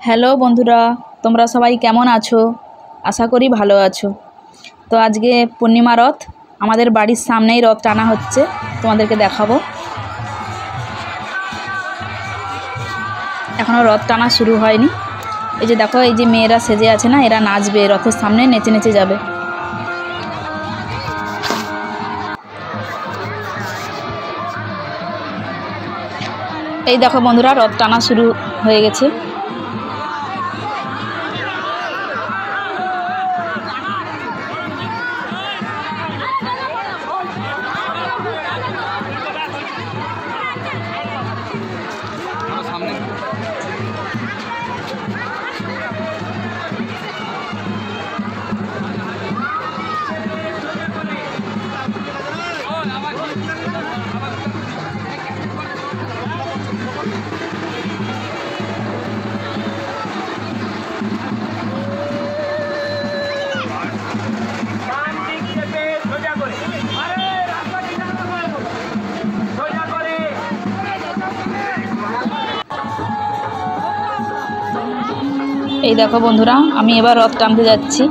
Hello বন্ধুরা, তোমরা সবাই কেমন আছো? আশা করি ভালো আছো। তো আজকে পূর্ণিমা রথ, আমাদের বাড়ির সামনেই রথ টানা হচ্ছে, তোমাদেরকে দেখাবো। এখনও রথ টানা শুরু হয়নি। এই যে দেখো, এই যে মেয়েরা সেজে আছে না, এরা নাচবে, রথের সামনে নেচে নেচে যাবে। এই দেখো বন্ধুরা, রথ টানা শুরু হয়ে গেছে। এই দেখো বন্ধুরা, আমি এবার রথ টানতে যাচ্ছি।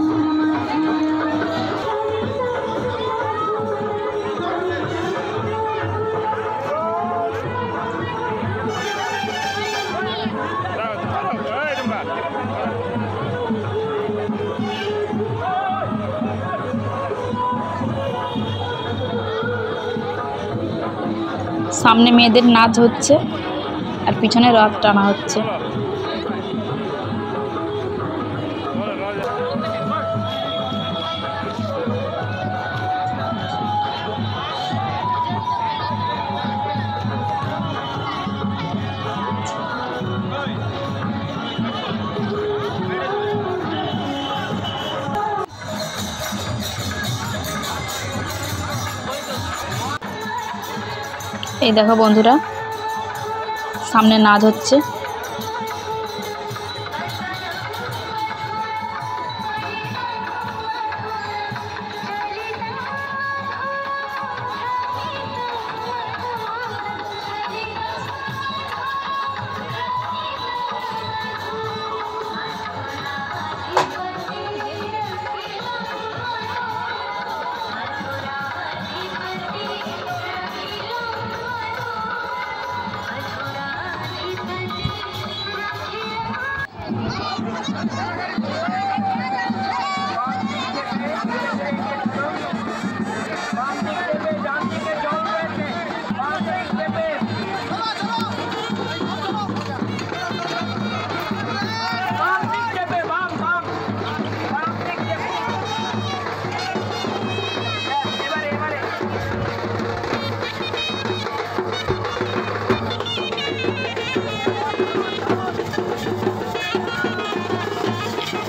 সামনে মেয়েদের নাচ হচ্ছে আর পিছনে রথ টানা হচ্ছে। এই দেখো বন্ধুরা, সামনে নাচ হচ্ছে।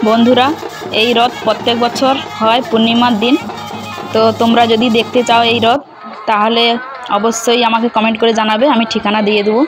বন্ধুরা, এই রথ প্রত্যেক বছর হয় পূর্ণিমার দিন। তো তোমরা যদি দেখতে চাও এই রথ, তাহলে অবশ্যই আমাকে কমেন্ট করে জানাবে, আমি ঠিকানা দিয়ে দেবো।